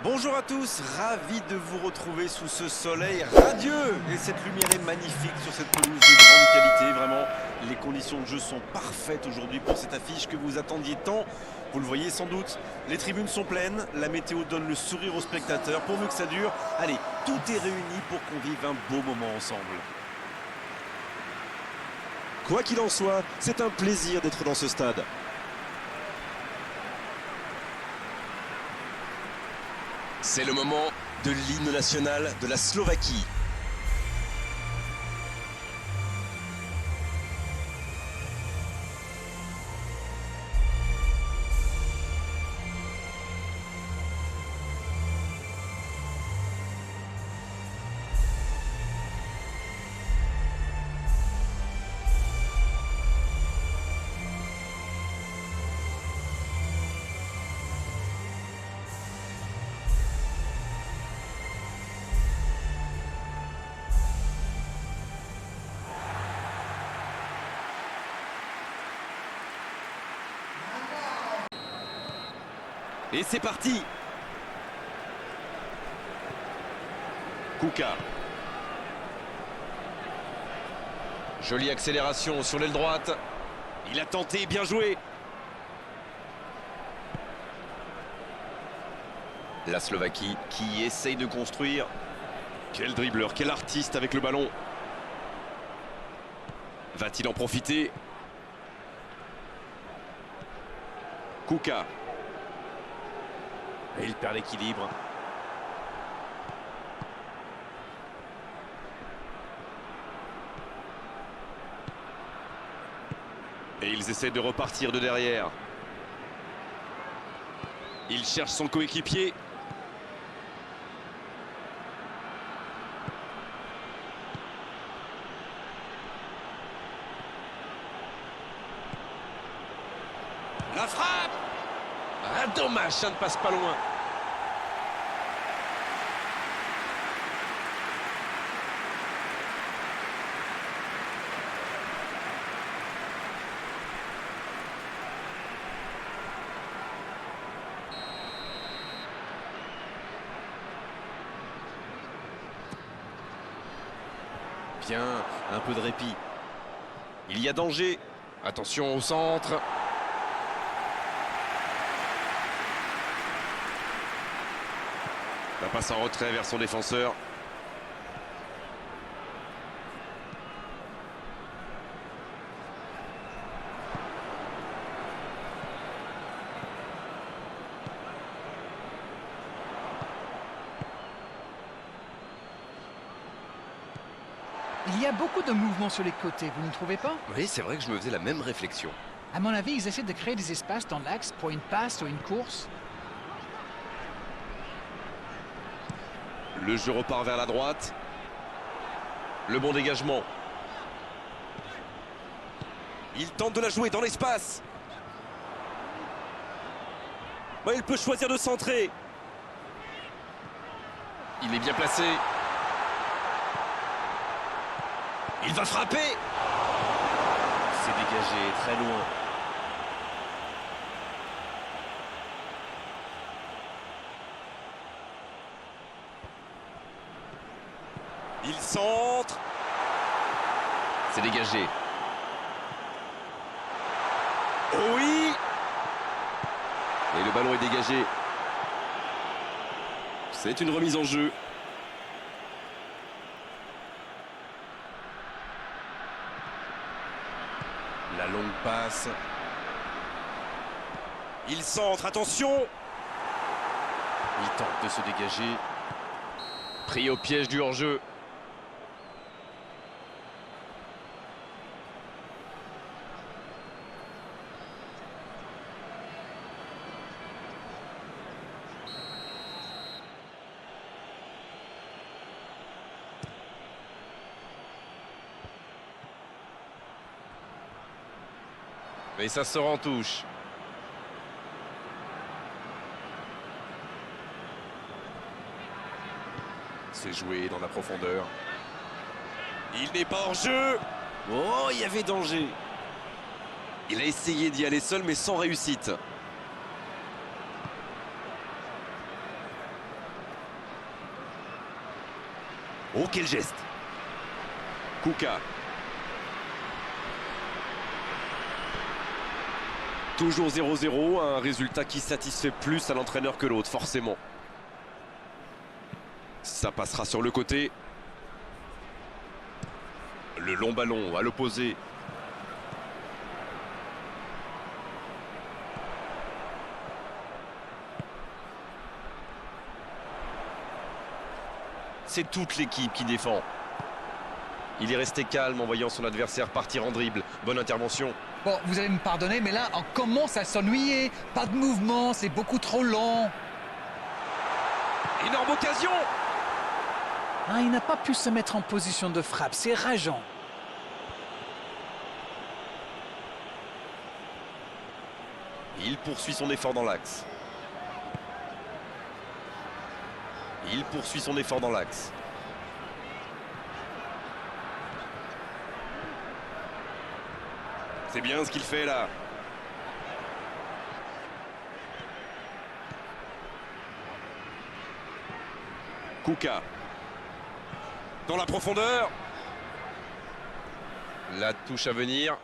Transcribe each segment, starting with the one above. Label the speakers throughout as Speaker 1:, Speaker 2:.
Speaker 1: Bonjour à tous, ravi de vous retrouver sous ce soleil radieux et cette lumière est magnifique sur cette pelouse de grande qualité. Vraiment, les conditions de jeu sont parfaites aujourd'hui pour cette affiche que vous attendiez tant. Vous le voyez sans doute, les tribunes sont pleines, la météo donne le sourire aux spectateurs pourvu que ça dure. Allez, tout est réuni pour qu'on vive un beau moment ensemble.
Speaker 2: Quoi qu'il en soit, c'est un plaisir d'être dans ce stade.
Speaker 3: C'est le moment de l'hymne national de la Slovaquie.
Speaker 1: Et c'est parti. Kuka. Jolie accélération sur l'aile droite. Il a tenté, bien joué. La Slovaquie qui essaye de construire. Quel dribbleur, quel artiste avec le ballon. Va-t-il en profiter? Kuka. Et il perd l'équilibre. Et ils essaient de repartir de derrière. Il cherche son coéquipier. La frappe! Ah, dommage, ça ne passe pas loin. Bien, un peu de répit. Il y a danger. Attention au centre. La passe en retrait vers son défenseur.
Speaker 4: Il y a beaucoup de mouvements sur les côtés, vous ne trouvez pas?
Speaker 1: Oui, c'est vrai que je me faisais la même réflexion.
Speaker 4: À mon avis, ils essaient de créer des espaces dans l'axe pour une passe ou une course.
Speaker 1: Le jeu repart vers la droite. Le bon dégagement. Il tente de la jouer dans l'espace. Il peut choisir de centrer. Il est bien placé. Il va frapper. C'est dégagé très loin. Il centre. C'est dégagé. Oui. Et le ballon est dégagé. C'est une remise en jeu. La longue passe. Il centre, attention. Il tente de se dégager. Pris au piège du hors-jeu. Et ça sort en touche. C'est joué dans la profondeur. Il n'est pas hors jeu. Oh, il y avait danger. Il a essayé d'y aller seul mais sans réussite. Oh, quel geste! Kuka. Toujours 0-0, un résultat qui satisfait plus à l'entraîneur que l'autre, forcément. Ça passera sur le côté. Le long ballon à l'opposé. C'est toute l'équipe qui défend. Il est resté calme en voyant son adversaire partir en dribble. Bonne intervention.
Speaker 4: Bon, vous allez me pardonner, mais là, on commence à s'ennuyer. Pas de mouvement, c'est beaucoup trop lent.
Speaker 1: Énorme occasion!
Speaker 4: Ah, il n'a pas pu se mettre en position de frappe, c'est rageant.
Speaker 1: Il poursuit son effort dans l'axe. Il poursuit son effort dans l'axe. C'est bien ce qu'il fait là. Kuka. Dans la profondeur. La touche à venir.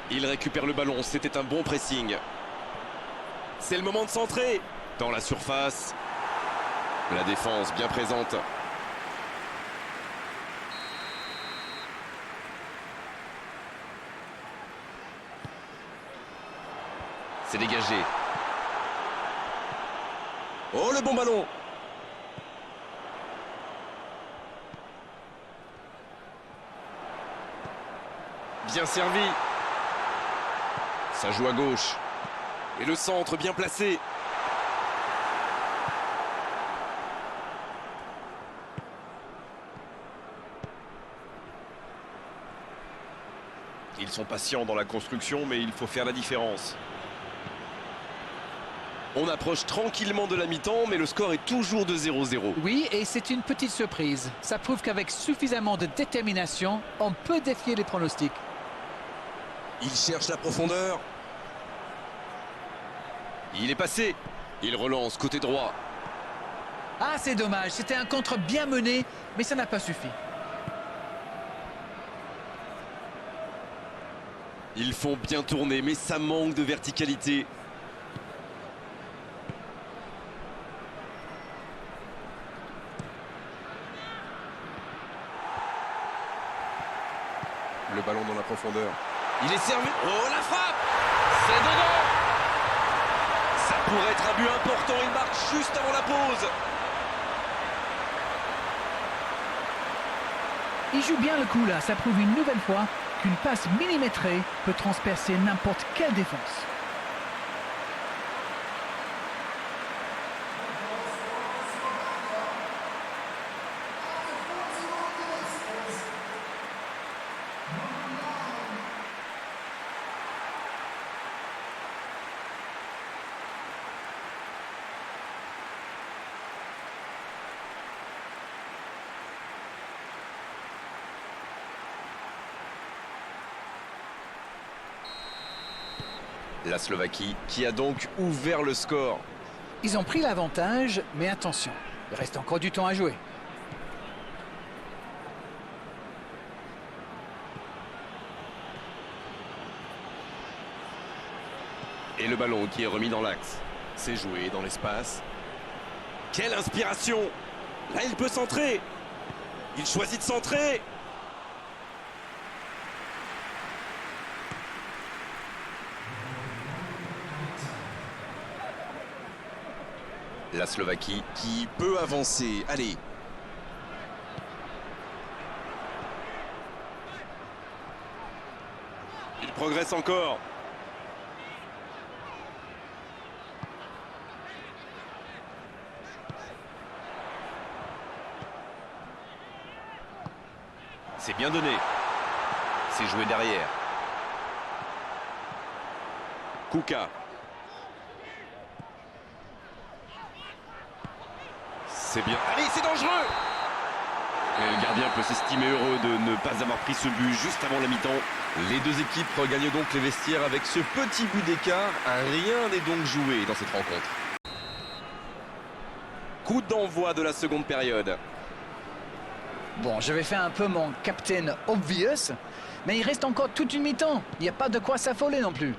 Speaker 1: Il récupère le ballon, c'était un bon pressing. C'est le moment de centrer. Dans la surface. La défense bien présente. C'est dégagé. Oh, le bon ballon. Bien servi. Ça joue à gauche. Et le centre bien placé. Ils sont patients dans la construction, mais il faut faire la différence. On approche tranquillement de la mi-temps, mais le score est toujours de 0-0.
Speaker 4: Oui, et c'est une petite surprise. Ça prouve qu'avec suffisamment de détermination, on peut défier les pronostics.
Speaker 1: Il cherche la profondeur. Il est passé. Il relance côté droit.
Speaker 4: Ah, c'est dommage. C'était un contre bien mené, mais ça n'a pas suffi.
Speaker 1: Ils font bien tourner, mais ça manque de verticalité. Le ballon dans la profondeur. Il est servi. Oh, la frappe! C'est dedans! Ça pourrait être un but important. Il marque juste avant la pause.
Speaker 4: Il joue bien le coup là. Ça prouve une nouvelle fois qu'une passe millimétrée peut transpercer n'importe quelle défense.
Speaker 1: La Slovaquie qui a donc ouvert le score.
Speaker 4: Ils ont pris l'avantage, mais attention, il reste encore du temps à jouer.
Speaker 1: Et le ballon qui est remis dans l'axe. C'est joué dans l'espace. Quelle inspiration! Là, il peut centrer. Il choisit de centrer. La Slovaquie qui peut avancer. Allez. Il progresse encore. C'est bien donné. C'est joué derrière. Kuka. C'est bien. Allez, c'est dangereux! Et le gardien peut s'estimer heureux de ne pas avoir pris ce but juste avant la mi-temps.
Speaker 3: Les deux équipes regagnent donc les vestiaires avec ce petit but d'écart. Rien n'est donc joué dans cette rencontre.
Speaker 1: Coup d'envoi de la seconde période.
Speaker 4: Bon, je vais faire un peu mon Captain Obvious, mais il reste encore toute une mi-temps. Il n'y a pas de quoi s'affoler non plus.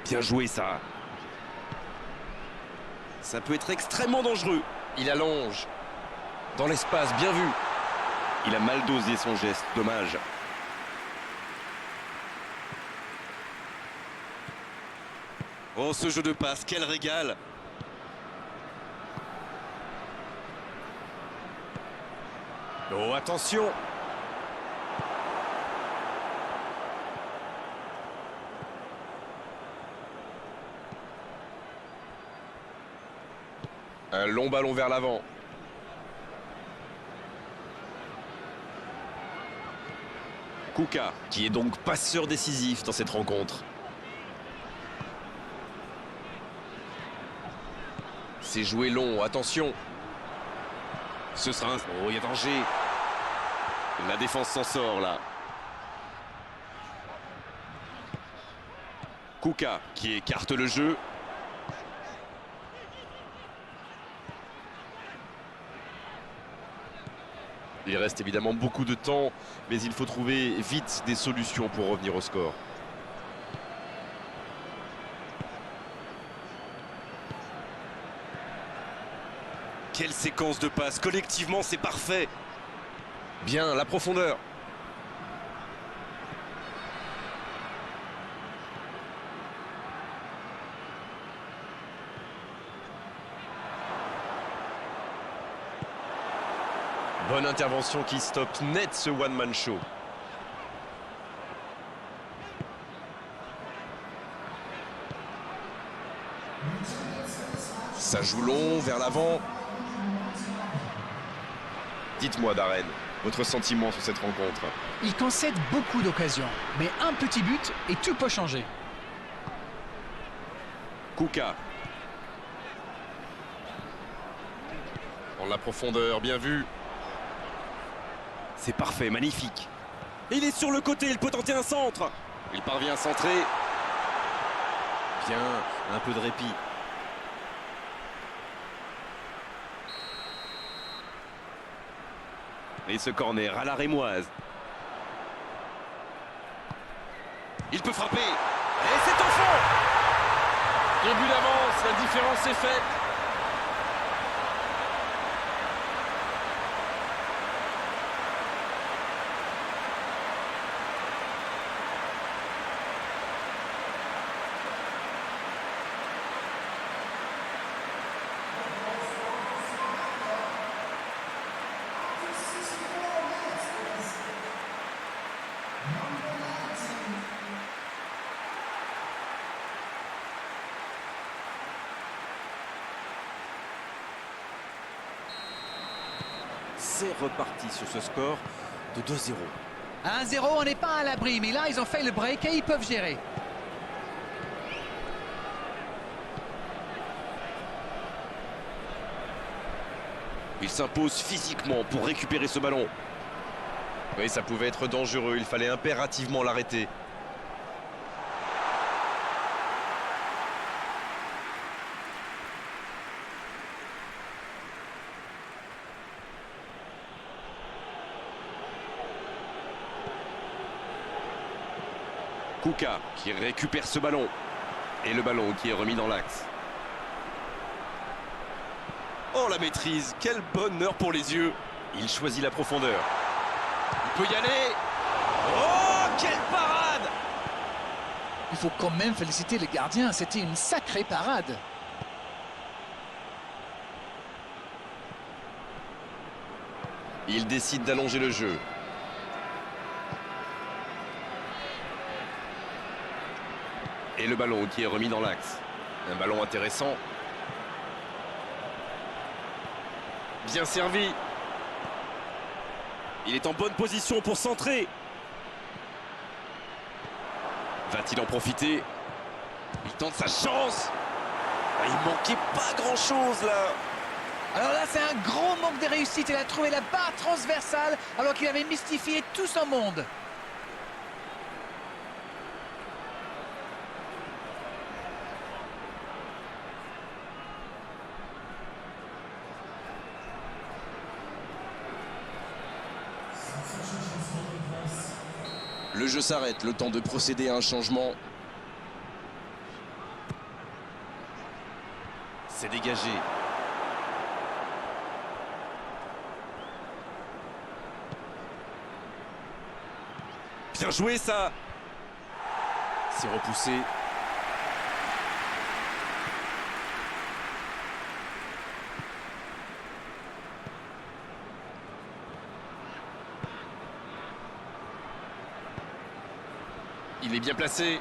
Speaker 1: Bien joué ça. Ça peut être extrêmement dangereux.
Speaker 3: Il allonge. Dans l'espace, bien vu.
Speaker 1: Il a mal dosé son geste, dommage. Oh, ce jeu de passe, quel régal! Oh, attention!
Speaker 3: Un long ballon vers l'avant.
Speaker 1: Kuka, qui est donc passeur décisif dans cette rencontre.
Speaker 3: C'est joué long, attention.
Speaker 1: Ce sera un... Oh, il y a danger. La défense s'en sort là. Kuka, qui écarte le jeu.
Speaker 3: Il reste évidemment beaucoup de temps, mais il faut trouver vite des solutions pour revenir au score.
Speaker 1: Quelle séquence de passes, collectivement c'est parfait.
Speaker 3: Bien, la profondeur. Bonne intervention qui stoppe net ce one-man show. Ça joue long, vers l'avant. Dites-moi, Darren, votre sentiment sur cette rencontre?
Speaker 4: Il concède beaucoup d'occasions, mais un petit but et tout peut changer.
Speaker 1: Kuka.
Speaker 3: En la profondeur, bien vu.
Speaker 1: C'est parfait, magnifique. Il est sur le côté, il peut tenter un centre. Il parvient à centrer. Bien, un peu de répit. Et ce corner à la rémoise. Il peut frapper. Et c'est au fond.
Speaker 3: Début d'avance, la différence est faite.
Speaker 1: C'est reparti sur ce score de 2-0.
Speaker 4: 1-0, on n'est pas à l'abri, mais là, ils ont fait le break et ils peuvent gérer.
Speaker 1: Il s'impose physiquement pour récupérer ce ballon.
Speaker 3: Oui, ça pouvait être dangereux, il fallait impérativement l'arrêter.
Speaker 1: Kuka qui récupère ce ballon. Et le ballon qui est remis dans l'axe. Oh la maîtrise, quel bonheur pour les yeux. Il choisit la profondeur. Il peut y aller. Oh, quelle parade!
Speaker 4: Il faut quand même féliciter le gardien, c'était une sacrée parade.
Speaker 3: Il décide d'allonger le jeu.
Speaker 1: Et le ballon qui est remis dans l'axe.
Speaker 3: Un ballon intéressant.
Speaker 1: Bien servi. Il est en bonne position pour centrer. Va-t-il en profiter? Il tente sa chance. Ah, il manquait pas grand-chose là.
Speaker 4: Alors là, c'est un gros manque de réussite. Il a trouvé la barre transversale alors qu'il avait mystifié tout son monde.
Speaker 2: Le jeu s'arrête, le temps de procéder à un changement.
Speaker 1: C'est dégagé. Bien joué ça. C'est repoussé. Il est bien placé.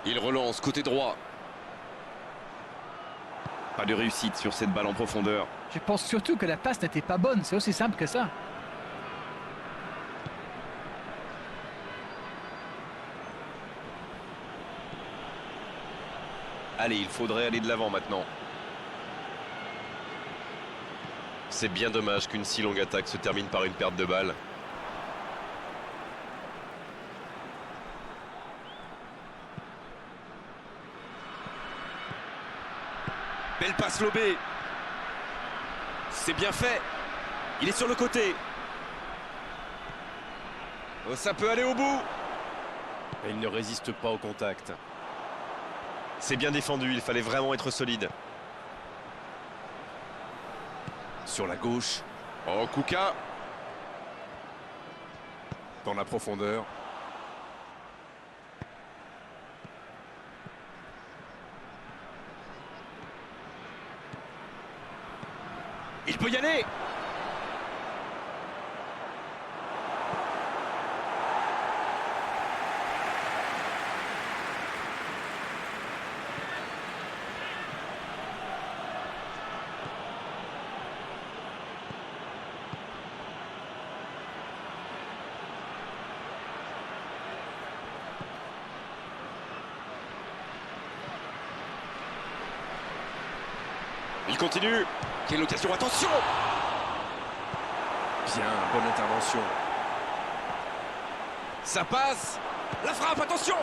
Speaker 1: Il relance côté droit. Pas de réussite sur cette balle en profondeur.
Speaker 4: Je pense surtout que la passe n'était pas bonne. C'est aussi simple que ça.
Speaker 3: Allez, il faudrait aller de l'avant maintenant. C'est bien dommage qu'une si longue attaque se termine par une perte de balle.
Speaker 1: Belle passe lobée. C'est bien fait. Il est sur le côté. Oh, ça peut aller au bout. Et il ne résiste pas au contact.
Speaker 3: C'est bien défendu, il fallait vraiment être solide.
Speaker 1: Sur la gauche. Oh, Kuka. Dans la profondeur. Il peut y aller. Il continue. Quelle occasion, attention. Bien, bonne intervention. Ça passe. La frappe, attention.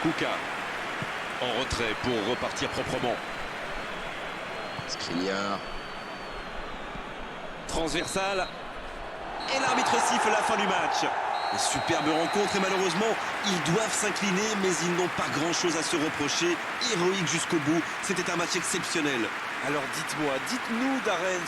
Speaker 1: Kuka en retrait pour repartir proprement.
Speaker 2: Skriniar.
Speaker 1: Transversal. Et l'arbitre siffle la fin du match.
Speaker 2: Une superbe rencontre et malheureusement, ils doivent s'incliner, mais ils n'ont pas grand-chose à se reprocher. Héroïque jusqu'au bout, c'était un match exceptionnel.
Speaker 1: Alors dites-moi, dites-nous Darren,